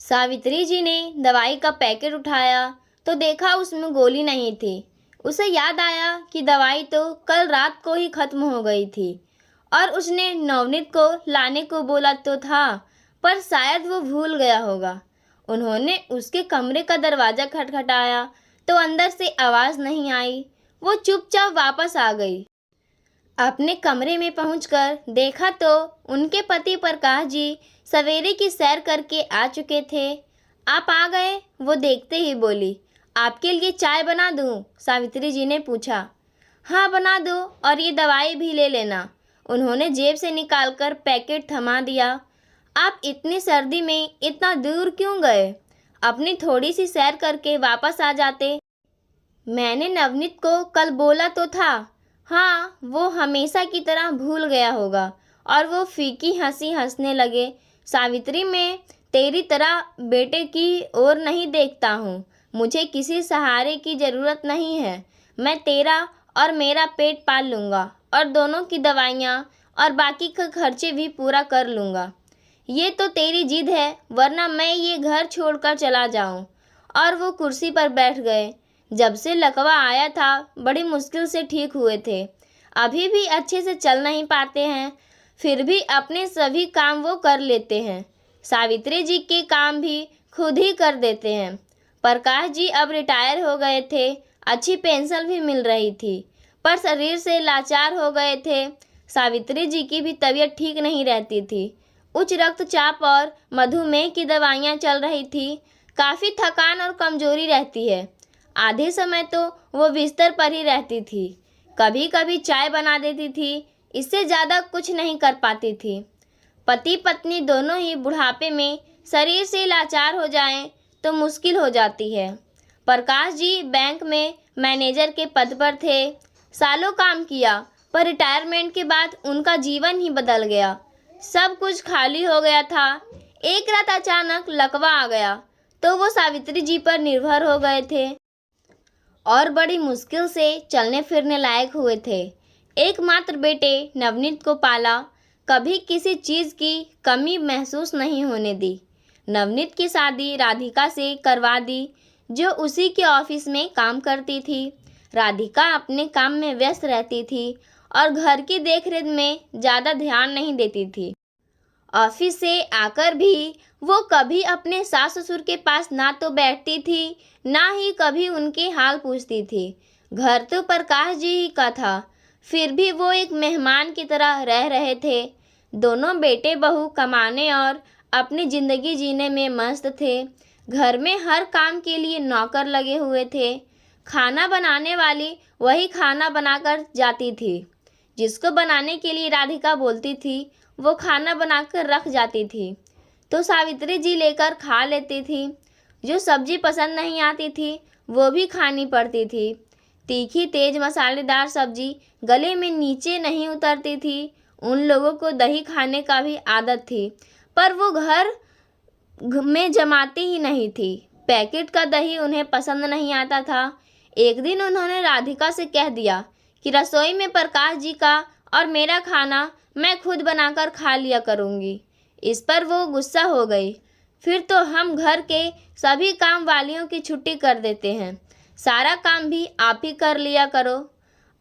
सावित्री जी ने दवाई का पैकेट उठाया तो देखा उसमें गोली नहीं थी। उसे याद आया कि दवाई तो कल रात को ही खत्म हो गई थी और उसने नवनीत को लाने को बोला तो था, पर शायद वो भूल गया होगा। उन्होंने उसके कमरे का दरवाज़ा खटखटाया तो अंदर से आवाज़ नहीं आई। वो चुपचाप वापस आ गई। अपने कमरे में पहुंचकर देखा तो उनके पति प्रकाश जी सवेरे की सैर करके आ चुके थे। आप आ गए? वो देखते ही बोली। आपके लिए चाय बना दूं? सावित्री जी ने पूछा। हाँ बना दो, और ये दवाई भी ले लेना। उन्होंने जेब से निकालकर पैकेट थमा दिया। आप इतनी सर्दी में इतना दूर क्यों गए? अपनी थोड़ी सी सैर करके वापस आ जाते। मैंने नवनीत को कल बोला तो था। हाँ, वो हमेशा की तरह भूल गया होगा। और वो फीकी हंसी हंसने लगे। सावित्री, मैं तेरी तरह बेटे की ओर नहीं देखता हूँ। मुझे किसी सहारे की ज़रूरत नहीं है। मैं तेरा और मेरा पेट पाल लूँगा और दोनों की दवाइयाँ और बाकी का खर्चे भी पूरा कर लूँगा। ये तो तेरी जिद है, वरना मैं ये घर छोड़कर चला जाऊँ। और वो कुर्सी पर बैठ गए। जब से लकवा आया था बड़ी मुश्किल से ठीक हुए थे। अभी भी अच्छे से चल नहीं पाते हैं, फिर भी अपने सभी काम वो कर लेते हैं। सावित्री जी के काम भी खुद ही कर देते हैं। प्रकाश जी अब रिटायर हो गए थे, अच्छी पेंशन भी मिल रही थी, पर शरीर से लाचार हो गए थे। सावित्री जी की भी तबीयत ठीक नहीं रहती थी। उच्च रक्तचाप और मधुमेह की दवाइयाँ चल रही थी। काफ़ी थकान और कमजोरी रहती है। आधे समय तो वो बिस्तर पर ही रहती थी। कभी कभी चाय बना देती थी, इससे ज़्यादा कुछ नहीं कर पाती थी। पति पत्नी दोनों ही बुढ़ापे में शरीर से लाचार हो जाएं तो मुश्किल हो जाती है। प्रकाश जी बैंक में मैनेजर के पद पर थे। सालों काम किया, पर रिटायरमेंट के बाद उनका जीवन ही बदल गया। सब कुछ खाली हो गया था। एक रात अचानक लकवा आ गया तो वो सावित्री जी पर निर्भर हो गए थे और बड़ी मुश्किल से चलने फिरने लायक हुए थे। एकमात्र बेटे नवनीत को पाला, कभी किसी चीज़ की कमी महसूस नहीं होने दी। नवनीत की शादी राधिका से करवा दी, जो उसी के ऑफिस में काम करती थी। राधिका अपने काम में व्यस्त रहती थी और घर की देखरेख में ज़्यादा ध्यान नहीं देती थी। ऑफिस से आकर भी वो कभी अपने सास ससुर के पास ना तो बैठती थी, ना ही कभी उनके हाल पूछती थी। घर तो प्रकाश जी ही का था, फिर भी वो एक मेहमान की तरह रह रहे थे। दोनों बेटे बहू कमाने और अपनी ज़िंदगी जीने में मस्त थे। घर में हर काम के लिए नौकर लगे हुए थे। खाना बनाने वाली वही खाना बनाकर जाती थी। जिसको बनाने के लिए राधिका बोलती थी, वो खाना बनाकर रख जाती थी तो सावित्री जी लेकर खा लेती थी। जो सब्जी पसंद नहीं आती थी वो भी खानी पड़ती थी। तीखी तेज मसालेदार सब्जी गले में नीचे नहीं उतरती थी। उन लोगों को दही खाने का भी आदत थी, पर वो घर में जमाती ही नहीं थी। पैकेट का दही उन्हें पसंद नहीं आता था। एक दिन उन्होंने राधिका से कह दिया कि रसोई में प्रकाश जी का और मेरा खाना मैं खुद बनाकर खा लिया करूँगी। इस पर वो गुस्सा हो गई। फिर तो हम घर के सभी काम वालियों की छुट्टी कर देते हैं, सारा काम भी आप ही कर लिया करो।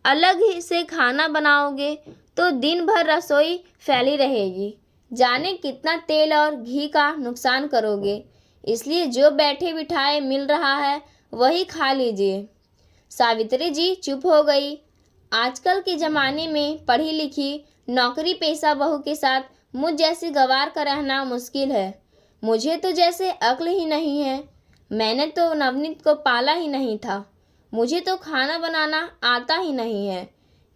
अलग ही से खाना बनाओगे तो दिन भर रसोई फैली रहेगी, जाने कितना तेल और घी का नुकसान करोगे। इसलिए जो बैठे बिठाए मिल रहा है वही खा लीजिए। सावित्री जी चुप हो गई। आजकल के ज़माने में पढ़ी लिखी नौकरी पेशा बहू के साथ मुझ जैसी गंवार का रहना मुश्किल है। मुझे तो जैसे अक्ल ही नहीं है। मैंने तो नवनीत को पाला ही नहीं था। मुझे तो खाना बनाना आता ही नहीं है।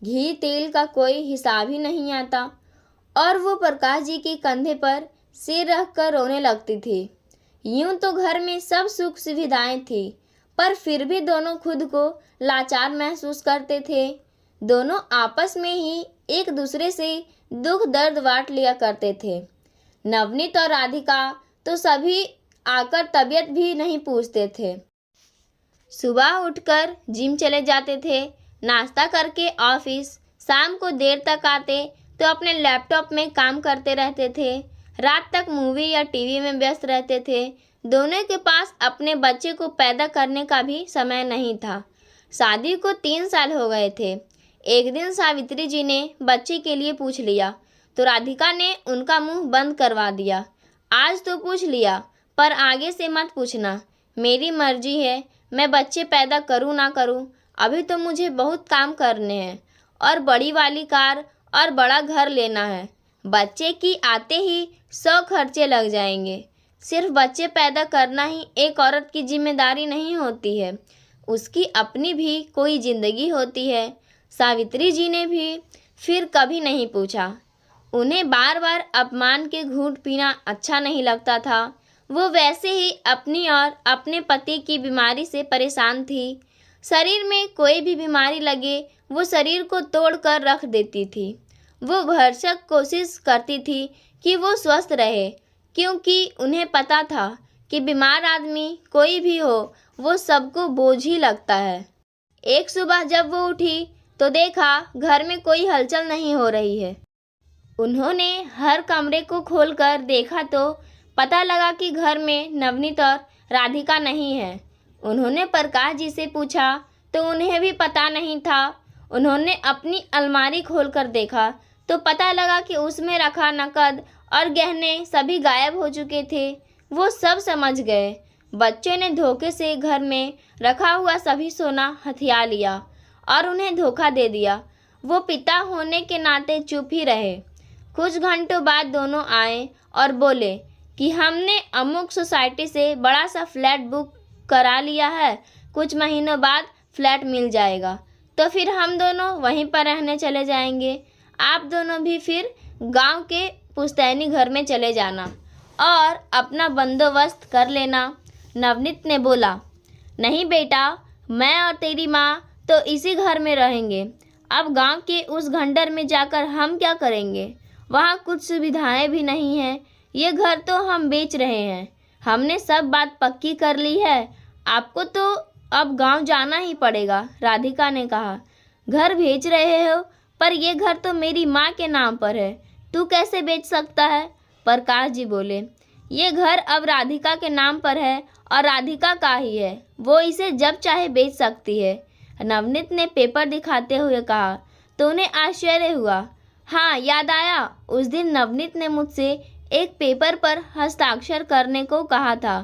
घी तेल का कोई हिसाब ही नहीं आता। और वो प्रकाश जी के कंधे पर सिर रख कर रोने लगती थी। यूं तो घर में सब सुख सुविधाएं थी, पर फिर भी दोनों खुद को लाचार महसूस करते थे। दोनों आपस में ही एक दूसरे से दुख दर्द बांट लिया करते थे। नवनीत और राधिका तो सभी आकर तबीयत भी नहीं पूछते थे। सुबह उठकर जिम चले जाते थे, नाश्ता करके ऑफिस, शाम को देर तक आते तो अपने लैपटॉप में काम करते रहते थे। रात तक मूवी या टीवी में व्यस्त रहते थे। दोनों के पास अपने बच्चे को पैदा करने का भी समय नहीं था। शादी को 3 साल हो गए थे। एक दिन सावित्री जी ने बच्चे के लिए पूछ लिया तो राधिका ने उनका मुंह बंद करवा दिया। आज तो पूछ लिया, पर आगे से मत पूछना। मेरी मर्जी है, मैं बच्चे पैदा करूं ना करूं। अभी तो मुझे बहुत काम करने हैं और बड़ी वाली कार और बड़ा घर लेना है। बच्चे की आते ही 100 खर्चे लग जाएंगे। सिर्फ बच्चे पैदा करना ही एक औरत की जिम्मेदारी नहीं होती है, उसकी अपनी भी कोई ज़िंदगी होती है। सावित्री जी ने भी फिर कभी नहीं पूछा। उन्हें बार बार अपमान के घूंट पीना अच्छा नहीं लगता था। वो वैसे ही अपनी और अपने पति की बीमारी से परेशान थी। शरीर में कोई भी बीमारी लगे वो शरीर को तोड़ कर रख देती थी। वो भरसक कोशिश करती थी कि वो स्वस्थ रहे, क्योंकि उन्हें पता था कि बीमार आदमी कोई भी हो वो सबको बोझ ही लगता है। एक सुबह जब वो उठी तो देखा घर में कोई हलचल नहीं हो रही है। उन्होंने हर कमरे को खोलकर देखा तो पता लगा कि घर में नवनीत और राधिका नहीं है। उन्होंने प्रकाश जी से पूछा तो उन्हें भी पता नहीं था। उन्होंने अपनी अलमारी खोलकर देखा तो पता लगा कि उसमें रखा नकद और गहने सभी गायब हो चुके थे। वो सब समझ गए। बच्चों ने धोखे से घर में रखा हुआ सभी सोना हथिया लिया और उन्हें धोखा दे दिया। वो पिता होने के नाते चुप ही रहे। कुछ घंटों बाद दोनों आए और बोले कि हमने अमुक सोसाइटी से बड़ा सा फ्लैट बुक करा लिया है, कुछ महीनों बाद फ्लैट मिल जाएगा, तो फिर हम दोनों वहीं पर रहने चले जाएंगे। आप दोनों भी फिर गांव के पुश्तैनी घर में चले जाना और अपना बंदोबस्त कर लेना। नवनीत ने बोला, नहीं बेटा, मैं और तेरी माँ तो इसी घर में रहेंगे। अब गांव के उस खंडर में जाकर हम क्या करेंगे? वहाँ कुछ सुविधाएं भी नहीं हैं। ये घर तो हम बेच रहे हैं। हमने सब बात पक्की कर ली है। आपको तो अब गांव जाना ही पड़ेगा। राधिका ने कहा, घर बेच रहे हो, पर यह घर तो मेरी माँ के नाम पर है, तू कैसे बेच सकता है? प्रकाश जी बोले, ये घर अब राधिका के नाम पर है और राधिका का ही है, वो इसे जब चाहे बेच सकती है। नवनीत ने पेपर दिखाते हुए कहा तो उन्हें आश्चर्य हुआ। हाँ, याद आया, उस दिन नवनीत ने मुझसे एक पेपर पर हस्ताक्षर करने को कहा था।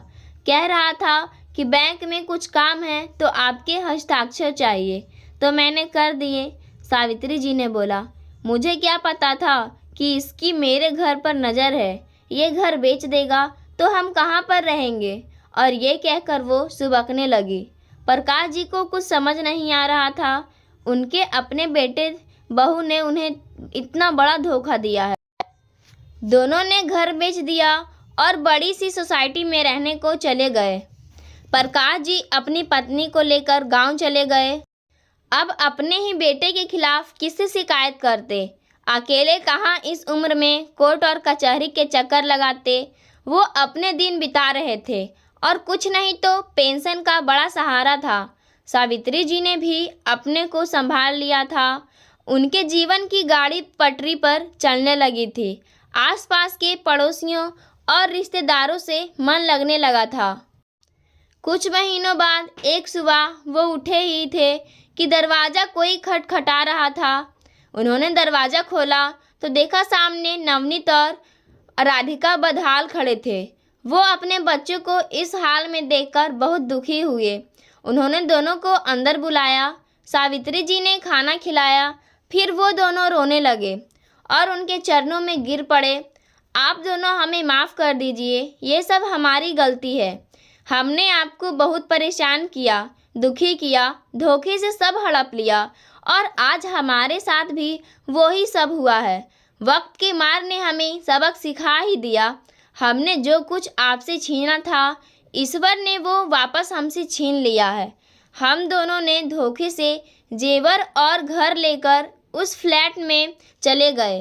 कह रहा था कि बैंक में कुछ काम है तो आपके हस्ताक्षर चाहिए, तो मैंने कर दिए। सावित्री जी ने बोला, मुझे क्या पता था कि इसकी मेरे घर पर नज़र है। ये घर बेच देगा तो हम कहाँ पर रहेंगे? और ये कहकर वो सुबकने लगी। प्रकाश जी को कुछ समझ नहीं आ रहा था। उनके अपने बेटे बहू ने उन्हें इतना बड़ा धोखा दिया है। दोनों ने घर बेच दिया और बड़ी सी सोसाइटी में रहने को चले गए। प्रकाश जी अपनी पत्नी को लेकर गांव चले गए। अब अपने ही बेटे के खिलाफ किससे शिकायत करते? अकेले कहाँ इस उम्र में कोर्ट और कचहरी के चक्कर लगाते? वो अपने दिन बिता रहे थे और कुछ नहीं तो पेंशन का बड़ा सहारा था। सावित्री जी ने भी अपने को संभाल लिया था। उनके जीवन की गाड़ी पटरी पर चलने लगी थी। आसपास के पड़ोसियों और रिश्तेदारों से मन लगने लगा था। कुछ महीनों बाद एक सुबह वो उठे ही थे कि दरवाज़ा कोई खटखटा रहा था। उन्होंने दरवाज़ा खोला तो देखा सामने नवनीत और राधिका बदहाल खड़े थे। वो अपने बच्चों को इस हाल में देखकर बहुत दुखी हुए। उन्होंने दोनों को अंदर बुलाया। सावित्री जी ने खाना खिलाया। फिर वो दोनों रोने लगे और उनके चरणों में गिर पड़े। आप दोनों हमें माफ़ कर दीजिए, ये सब हमारी गलती है। हमने आपको बहुत परेशान किया, दुखी किया, धोखे से सब हड़प लिया और आज हमारे साथ भी वही सब हुआ है। वक्त के मार ने हमें सबक सिखा ही दिया। हमने जो कुछ आपसे छीना था, ईश्वर ने वो वापस हमसे छीन लिया है। हम दोनों ने धोखे से जेवर और घर लेकर उस फ्लैट में चले गए।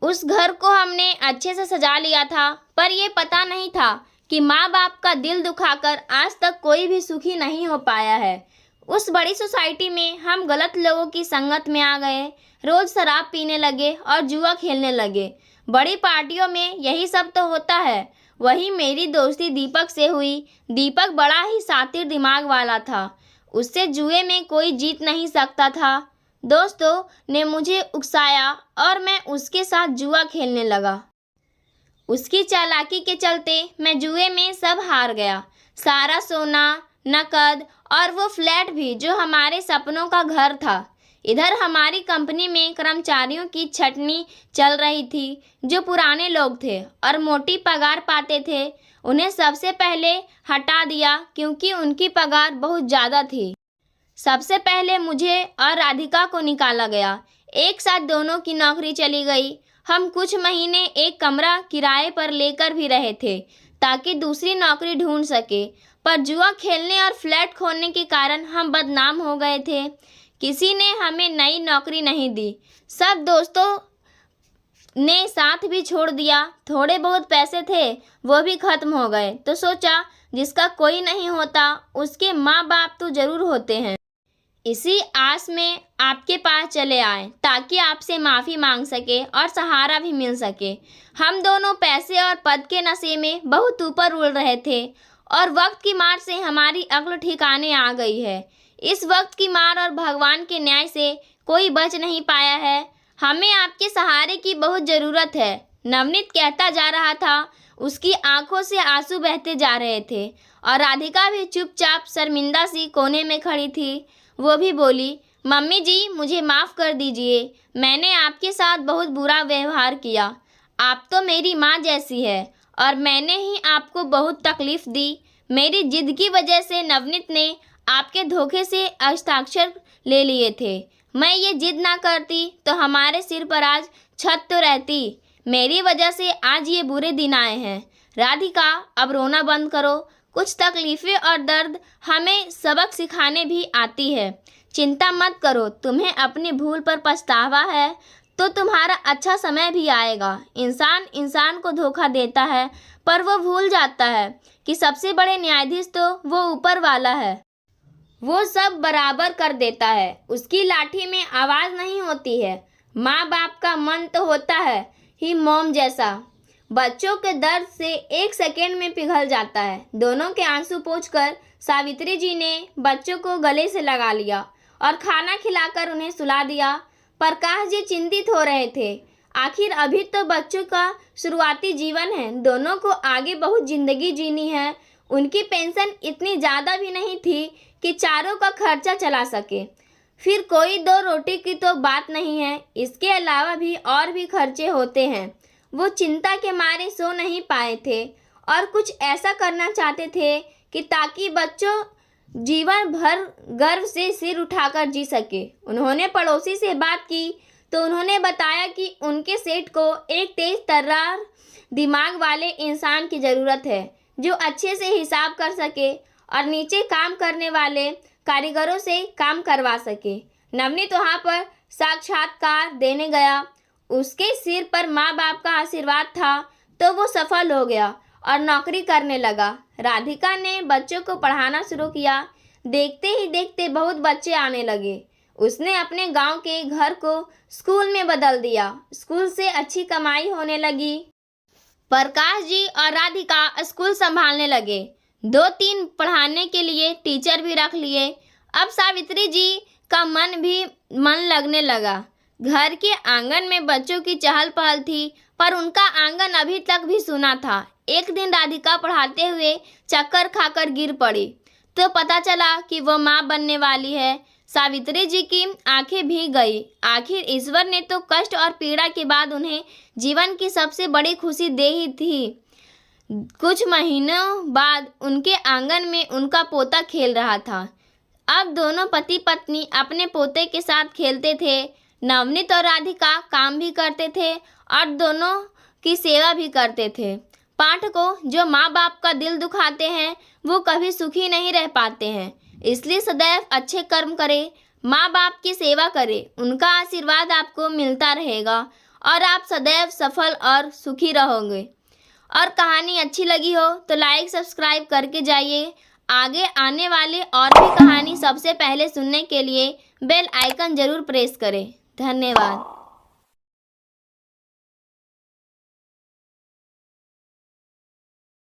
उस घर को हमने अच्छे से सजा लिया था, पर ये पता नहीं था कि माँ बाप का दिल दुखाकर आज तक कोई भी सुखी नहीं हो पाया है। उस बड़ी सोसाइटी में हम गलत लोगों की संगत में आ गए। रोज़ शराब पीने लगे और जुआ खेलने लगे। बड़ी पार्टियों में यही सब तो होता है। वही मेरी दोस्ती दीपक से हुई। दीपक बड़ा ही शातिर दिमाग वाला था। उससे जुए में कोई जीत नहीं सकता था। दोस्तों ने मुझे उकसाया और मैं उसके साथ जुआ खेलने लगा। उसकी चालाकी के चलते मैं जुए में सब हार गया, सारा सोना, नकद और वो फ्लैट भी जो हमारे सपनों का घर था। इधर हमारी कंपनी में कर्मचारियों की छटनी चल रही थी। जो पुराने लोग थे और मोटी पगार पाते थे, उन्हें सबसे पहले हटा दिया क्योंकि उनकी पगार बहुत ज़्यादा थी। सबसे पहले मुझे और राधिका को निकाला गया। एक साथ दोनों की नौकरी चली गई। हम कुछ महीने एक कमरा किराए पर लेकर भी रहे थे ताकि दूसरी नौकरी ढूंढ सके, पर जुआ खेलने और फ्लैट खोलने के कारण हम बदनाम हो गए थे। किसी ने हमें नई नौकरी नहीं दी। सब दोस्तों ने साथ भी छोड़ दिया। थोड़े बहुत पैसे थे वो भी खत्म हो गए, तो सोचा जिसका कोई नहीं होता उसके माँ बाप तो ज़रूर होते हैं। इसी आस में आपके पास चले आए ताकि आपसे माफ़ी मांग सके और सहारा भी मिल सके। हम दोनों पैसे और पद के नशे में बहुत ऊपर उड़ रहे थे और वक्त की मार से हमारी अक्ल ठिकाने आ गई है। इस वक्त की मार और भगवान के न्याय से कोई बच नहीं पाया है। हमें आपके सहारे की बहुत ज़रूरत है, नवनीत कहता जा रहा था। उसकी आंखों से आंसू बहते जा रहे थे और राधिका भी चुपचाप शर्मिंदा सी कोने में खड़ी थी। वो भी बोली, मम्मी जी मुझे माफ़ कर दीजिए, मैंने आपके साथ बहुत बुरा व्यवहार किया। आप तो मेरी माँ जैसी है और मैंने ही आपको बहुत तकलीफ़ दी। मेरी जिद की वजह से नवनीत ने आपके धोखे से हस्ताक्षर ले लिए थे। मैं ये जिद ना करती तो हमारे सिर पर आज छत तो रहती। मेरी वजह से आज ये बुरे दिन आए हैं। राधिका अब रोना बंद करो। कुछ तकलीफ़ें और दर्द हमें सबक सिखाने भी आती है। चिंता मत करो, तुम्हें अपनी भूल पर पछतावा है तो तुम्हारा अच्छा समय भी आएगा। इंसान को धोखा देता है पर वो भूल जाता है कि सबसे बड़े न्यायाधीश तो वो ऊपर वाला है। वो सब बराबर कर देता है। उसकी लाठी में आवाज़ नहीं होती है। माँ बाप का मन तो होता है ही मोम जैसा, बच्चों के दर्द से एक सेकेंड में पिघल जाता है। दोनों के आंसू पोंछकर सावित्री जी ने बच्चों को गले से लगा लिया और खाना खिलाकर उन्हें सुला दिया। प्रकाश जी चिंतित हो रहे थे। आखिर अभी तो बच्चों का शुरुआती जीवन है, दोनों को आगे बहुत ज़िंदगी जीनी है। उनकी पेंशन इतनी ज़्यादा भी नहीं थी कि चारों का खर्चा चला सके। फिर कोई दो रोटी की तो बात नहीं है, इसके अलावा भी और भी खर्चे होते हैं। वो चिंता के मारे सो नहीं पाए थे और कुछ ऐसा करना चाहते थे कि ताकि बच्चों जीवन भर गर्व से सिर उठाकर जी सके। उन्होंने पड़ोसी से बात की तो उन्होंने बताया कि उनके सेठ को एक तेज तर्रार दिमाग वाले इंसान की ज़रूरत है जो अच्छे से हिसाब कर सके और नीचे काम करने वाले कारीगरों से काम करवा सके। नवनीत वहाँ पर साक्षात्कार देने गया। उसके सिर पर माँ बाप का आशीर्वाद था तो वो सफल हो गया और नौकरी करने लगा। राधिका ने बच्चों को पढ़ाना शुरू किया। देखते ही देखते बहुत बच्चे आने लगे। उसने अपने गांव के घर को स्कूल में बदल दिया। स्कूल से अच्छी कमाई होने लगी। प्रकाश जी और राधिका स्कूल संभालने लगे। 2-3 पढ़ाने के लिए टीचर भी रख लिए। अब सावित्री जी का मन लगने लगा। घर के आंगन में बच्चों की चहल पहल थी पर उनका आंगन अभी तक भी सूना था। एक दिन राधिका पढ़ाते हुए चक्कर खाकर गिर पड़ी तो पता चला कि वो माँ बनने वाली है। सावित्री जी की आंखें भीग गई। आखिर ईश्वर ने तो कष्ट और पीड़ा के बाद उन्हें जीवन की सबसे बड़ी खुशी दे ही थी। कुछ महीनों बाद उनके आंगन में उनका पोता खेल रहा था। अब दोनों पति पत्नी अपने पोते के साथ खेलते थे। नवनीत और राधिका काम भी करते थे और दोनों की सेवा भी करते थे। पाठकों, जो माँ बाप का दिल दुखाते हैं वो कभी सुखी नहीं रह पाते हैं। इसलिए सदैव अच्छे कर्म करें, माँ बाप की सेवा करें, उनका आशीर्वाद आपको मिलता रहेगा और आप सदैव सफल और सुखी रहोगे। और कहानी अच्छी लगी हो तो लाइक सब्सक्राइब करके जाइए। आगे आने वाले और भी कहानी सबसे पहले सुनने के लिए बेल आइकन ज़रूर प्रेस करें। धन्यवाद।